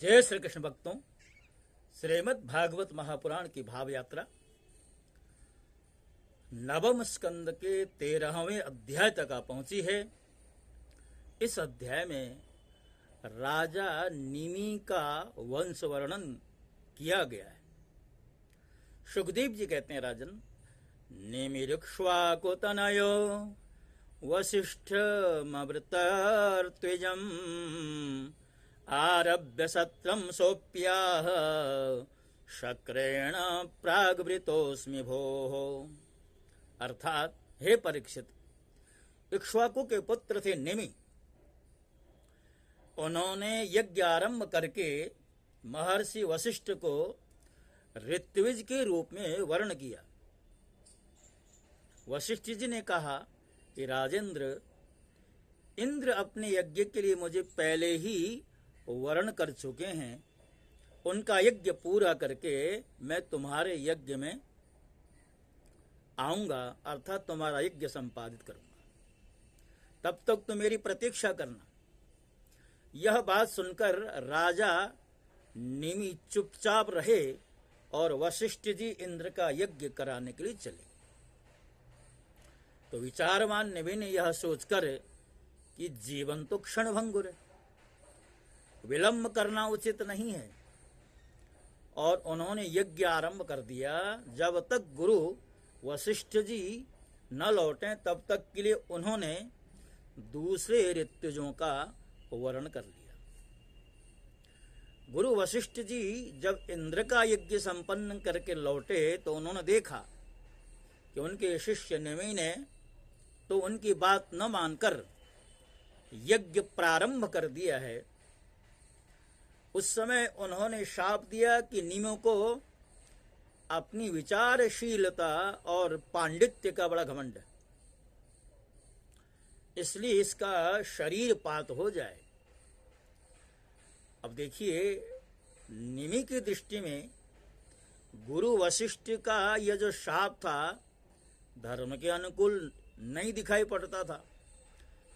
जय श्री कृष्ण भक्तों, श्रीमद् भागवत महापुराण की भाव यात्रा नवम स्कंद के 13वें अध्याय तक आ पहुंची है। इस अध्याय में राजा निमि का वंश वर्णन किया गया है। सुखदेव जी कहते हैं, राजन, निमिरुक्ष्वाको तनयो वसिष्ठमवृतर्त्विजम् आरभ्य सत्रम सोप्याह शक्रेण प्रागवृतोस्मि भोः। अर्थात, हे परीक्षित, इक्ष्वाकु के पुत्र थे निमि। उन्होंने यज्ञ आरंभ करके महर्षि वशिष्ठ को ऋत्विज के रूप में वर्ण किया। वशिष्ठ जी ने कहा कि राजेंद्र, इंद्र अपने यज्ञ के लिए मुझे पहले ही वर्ण कर चुके हैं। उनका यज्ञ पूरा करके मैं तुम्हारे यज्ञ में आऊंगा, अर्थात तुम्हारा यज्ञ संपादित करूंगा। तब तक तो मेरी प्रतीक्षा करना। यह बात सुनकर राजा निमि चुपचाप रहे और वशिष्ठ जी इंद्र का यज्ञ कराने के लिए चले। तो विचारवान निमि ने यह सोचकर कि जीवन तो क्षणभंगुर है, विलंब करना उचित नहीं है, और उन्होंने यज्ञ आरंभ कर दिया। जब तक गुरु वशिष्ठ जी न लौटे तब तक के लिए उन्होंने दूसरे ऋत्विजों का वर्ण कर लिया। गुरु वशिष्ठ जी जब इंद्र का यज्ञ संपन्न करके लौटे तो उन्होंने देखा कि उनके शिष्य निमि ने तो उनकी बात न मानकर यज्ञ प्रारंभ कर दिया है। उस समय उन्होंने शाप दिया कि निमि को अपनी विचारशीलता और पांडित्य का बड़ा घमंड है, इसलिए इसका शरीर पात हो जाए। अब देखिए, निमि की दृष्टि में गुरु वशिष्ठ का यह जो शाप था धर्म के अनुकूल नहीं दिखाई पड़ता था,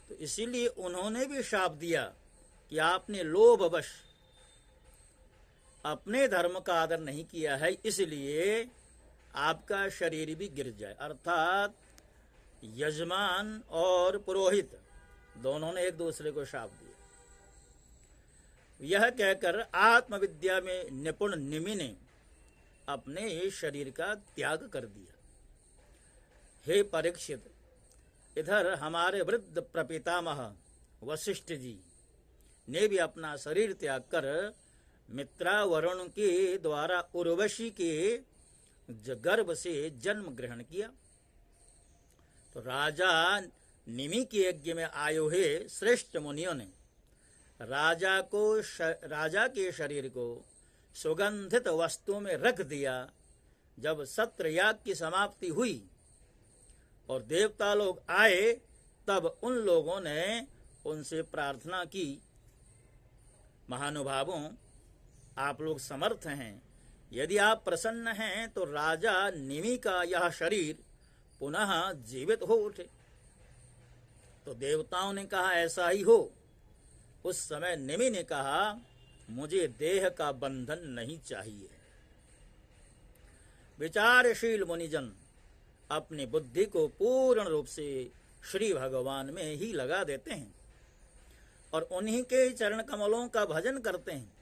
तो इसीलिए उन्होंने भी शाप दिया कि आपने लोभवश अपने धर्म का आदर नहीं किया है, इसलिए आपका शरीर भी गिर जाए। अर्थात यजमान और पुरोहित दोनों ने एक दूसरे को शाप दिया। यह कहकर आत्मविद्या में निपुण निमि ने अपने शरीर का त्याग कर दिया। हे परीक्षित, इधर हमारे वृद्ध प्रपितामह वशिष्ठ जी ने भी अपना शरीर त्याग कर मित्रा वरुण के द्वारा उर्वशी के गर्भ से जन्म ग्रहण किया। तो राजा निमि के यज्ञ में आए हुए श्रेष्ठ मुनियों ने राजा के शरीर को सुगंधित वस्तु में रख दिया। जब सत्र याग की समाप्ति हुई और देवता लोग आए, तब उन लोगों ने उनसे प्रार्थना की, महानुभावों, आप लोग समर्थ हैं, यदि आप प्रसन्न हैं तो राजा निमि का यह शरीर पुनः जीवित हो उठे। तो देवताओं ने कहा, ऐसा ही हो। उस समय निमि ने कहा, मुझे देह का बंधन नहीं चाहिए। विचारशील मुनिजन अपनी बुद्धि को पूर्ण रूप से श्री भगवान में ही लगा देते हैं और उन्हीं के चरण कमलों का भजन करते हैं।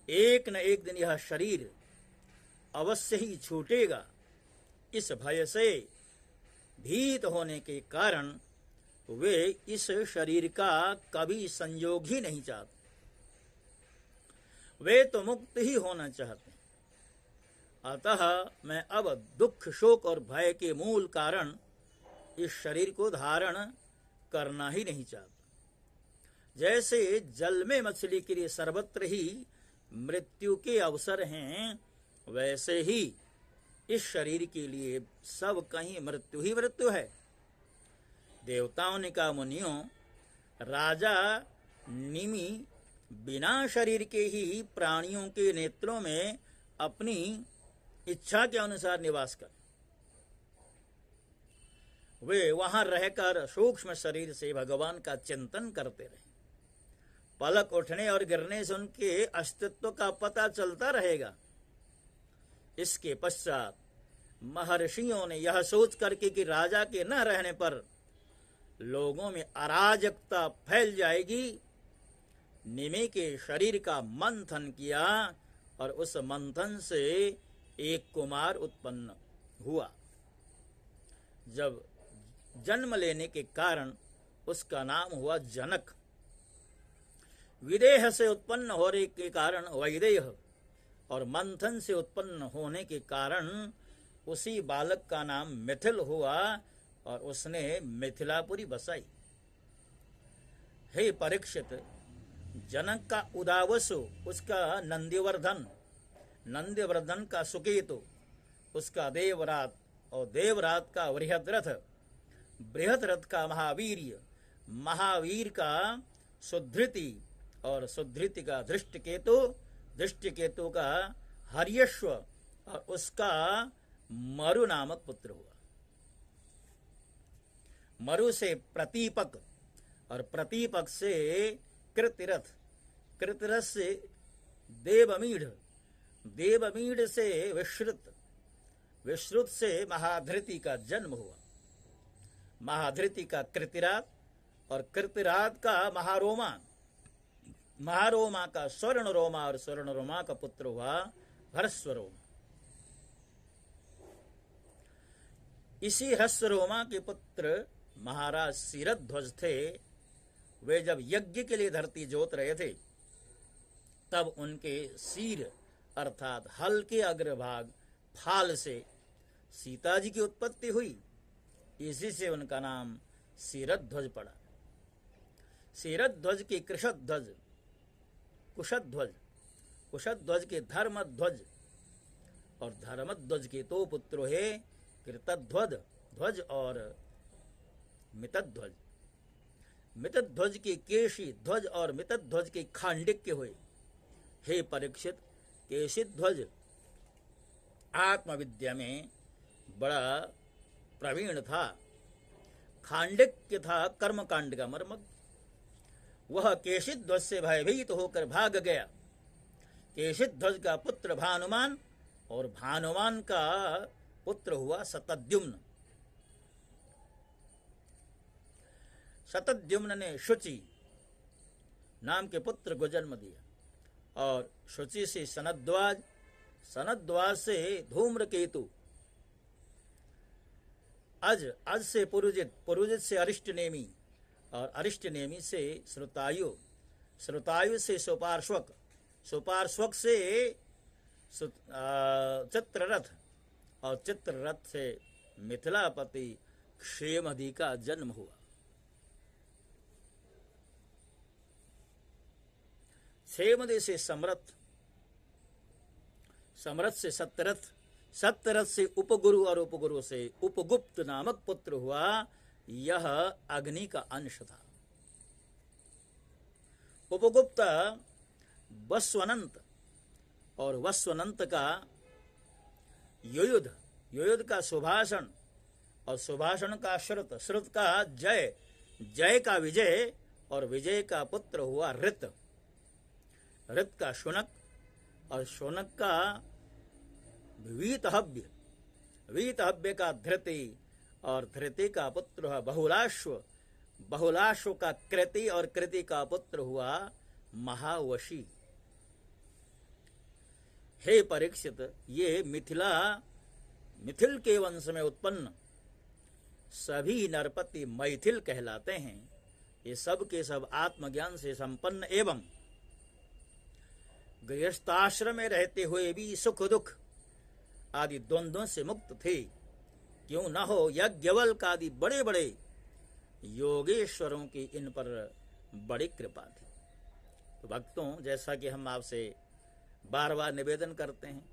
एक न एक दिन यह शरीर अवश्य ही छूटेगा। इस भय से भीत होने के कारण वे इस शरीर का कभी संयोग ही नहीं चाहते। वे तो मुक्त ही होना चाहते हैं। अतः मैं अब दुख, शोक और भय के मूल कारण इस शरीर को धारण करना ही नहीं चाहता। जैसे जल में मछली के लिए सर्वत्र ही मृत्यु के अवसर हैं, वैसे ही इस शरीर के लिए सब कहीं मृत्यु ही मृत्यु है। देवताओं ने कहा, मुनियों, राजा निमि बिना शरीर के ही प्राणियों के नेत्रों में अपनी इच्छा के अनुसार निवास कर, वे वहां रहकर सूक्ष्म शरीर से भगवान का चिंतन करते रहे। पलक उठने और गिरने से उनके अस्तित्व का पता चलता रहेगा। इसके पश्चात महर्षियों ने यह सोच करके कि राजा के न रहने पर लोगों में अराजकता फैल जाएगी, निमि के शरीर का मंथन किया और उस मंथन से एक कुमार उत्पन्न हुआ। जब जन्म लेने के कारण उसका नाम हुआ जनक। विदेह से उत्पन्न होने के कारण वैदेह और मंथन से उत्पन्न होने के कारण उसी बालक का नाम मिथिल हुआ और उसने मिथिलापुरी बसाई। हे परीक्षित, जनक का उदावसु, उसका नंदिवर्धन, नंदिवर्धन का सुकेतु, उसका देवरात और देवरात का बृहद्रथ, बृहद्रथ का महावीर्य, महावीर का सुधृति और सुधृति का धृष्टकेतु, धृष्टकेतु का हर्यश्व और उसका मरु नामक पुत्र हुआ। मरु से प्रतीपक और प्रतीपक से कृतिरथ, कृतिरथ से देवमीढ़, देवमीढ़ से विश्रुत, विश्रुत से महाधृति का जन्म हुआ। महाधृति का कृतिरात और कृतिरात का महारोमा, महारोमा का स्वर्णरोमा और स्वर्णरोमा का पुत्र हुआ हर्षरोमा। इसी हर्षरोमा के पुत्र महाराज शिरध्वज थे। वे जब यज्ञ के लिए धरती जोत रहे थे तब उनके सिर अर्थात हल के अग्रभाग फाल से सीता जी की उत्पत्ति हुई। इसी से उनका नाम शिरध्वज पड़ा। शिरध्वज के कृशध्वज, कुशध्वज, कुशध्वज के धर्मध्वज और धर्मध्वज के दो पुत्र है कृतध्वज ध्वज और मितध्वज। मितध्वज के केशी ध्वज और मितध्वज के खांडिक्य हुए। हे परीक्षित, केशी ध्वज आत्मविद्या में बड़ा प्रवीण था, खांडिक्य था कर्मकांड का मर्मज्ञ। वह केशिध्वज से भयभीत होकर भाग गया। केशिध्वज का पुत्र भानुमान और भानुमान का पुत्र हुआ शतद्युम्न। शतद्युम्न ने शुचि नाम के पुत्र को जन्म दिया और शुचि से सनद्वाज, सनद्वाज से धूम्रकेतु, अज से पुरुजित, पुरुजित से अरिष्टनेमी और अरिष्टनेमी से श्रुतायु, श्रुतायु से सुपार्श्वक, सुपार्श्वक से चित्ररथ और चित्ररथ से मिथिलापति क्षेमधि का जन्म हुआ। क्षेमधि से समरथ, समरथ से सत्यरथ, सत्यरथ से उपगुरु और उपगुरु से उपगुप्त नामक पुत्र हुआ। यह अग्नि का अंश था। उपगुप्त वस्वनंत और वस्वनंत का युयुध, युयुध का सुभाषण और सुभाषण का श्रुत, श्रुत का जय, जय का विजय और विजय का पुत्र हुआ ऋत, ऋत का शुनक और शुनक का वीतहव्य, वीतहव्य का धृति और धृति का पुत्र हुआ बहुलाश्व, बहुलाश्व का कृति और कृति का पुत्र हुआ महावशी। हे परीक्षित, ये मिथिला, मिथिल के वंश में उत्पन्न सभी नरपति मैथिल कहलाते हैं। ये सब के सब आत्मज्ञान से संपन्न एवं गृहस्थाश्रम में रहते हुए भी सुख दुख आदि द्वंद्वों से मुक्त थे। क्यों न हो, यज्ञवल्क आदि बड़े बड़े योगेश्वरों की इन पर बड़ी कृपा थी। तो भक्तों, जैसा कि हम आपसे बार बार निवेदन करते हैं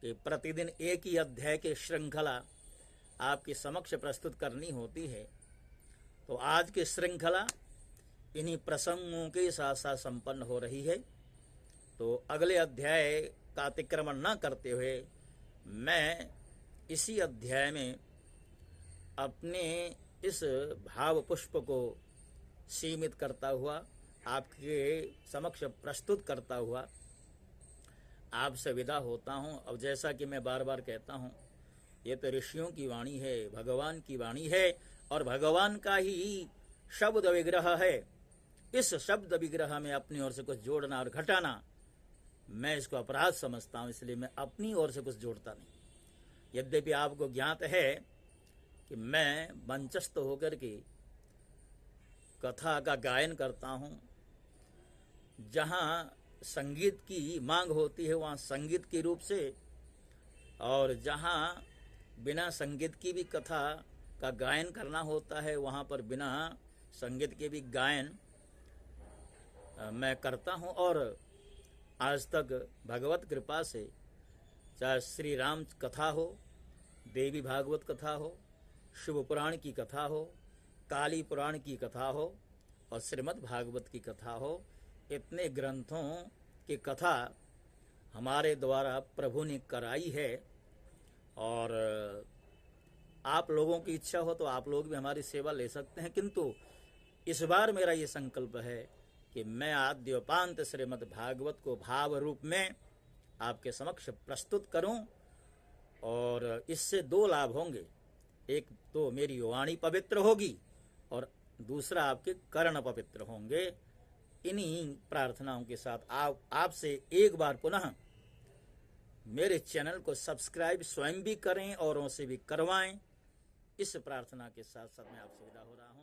कि प्रतिदिन एक ही अध्याय की श्रृंखला आपके समक्ष प्रस्तुत करनी होती है, तो आज की श्रृंखला इन्हीं प्रसंगों के साथ साथ संपन्न हो रही है। तो अगले अध्याय का अतिक्रमण न करते हुए मैं इसी अध्याय में अपने इस भाव पुष्प को सीमित करता हुआ आपके समक्ष प्रस्तुत करता हुआ आपसे विदा होता हूँ। अब जैसा कि मैं बार बार कहता हूँ, ये तो ऋषियों की वाणी है, भगवान की वाणी है और भगवान का ही शब्द विग्रह है। इस शब्द विग्रह में अपनी ओर से कुछ जोड़ना और घटाना मैं इसको अपराध समझता हूँ, इसलिए मैं अपनी ओर से कुछ जोड़ता नहीं। यद्यपि आपको ज्ञात है कि मैं मंचस्थ होकर के कथा का गायन करता हूँ। जहाँ संगीत की मांग होती है वहाँ संगीत के रूप से, और जहाँ बिना संगीत की भी कथा का गायन करना होता है वहाँ पर बिना संगीत के भी गायन मैं करता हूँ। और आज तक भगवत कृपा से चाहे श्री राम कथा हो, देवी भागवत कथा हो, शिव पुराण की कथा हो, काली पुराण की कथा हो और श्रीमद् भागवत की कथा हो, इतने ग्रंथों की कथा हमारे द्वारा प्रभु ने कराई है। और आप लोगों की इच्छा हो तो आप लोग भी हमारी सेवा ले सकते हैं, किंतु इस बार मेरा ये संकल्प है कि मैं आद्योपांत श्रीमद् भागवत को भाव रूप में आपके समक्ष प्रस्तुत करूं। और इससे दो लाभ होंगे, एक तो मेरी वाणी पवित्र होगी और दूसरा आपके कर्ण पवित्र होंगे। इन्हीं प्रार्थनाओं के साथ आपसे एक बार पुनः मेरे चैनल को सब्सक्राइब स्वयं भी करें, औरों से भी करवाएं। इस प्रार्थना के साथ साथ मैं आपसे विदा हो रहा हूं।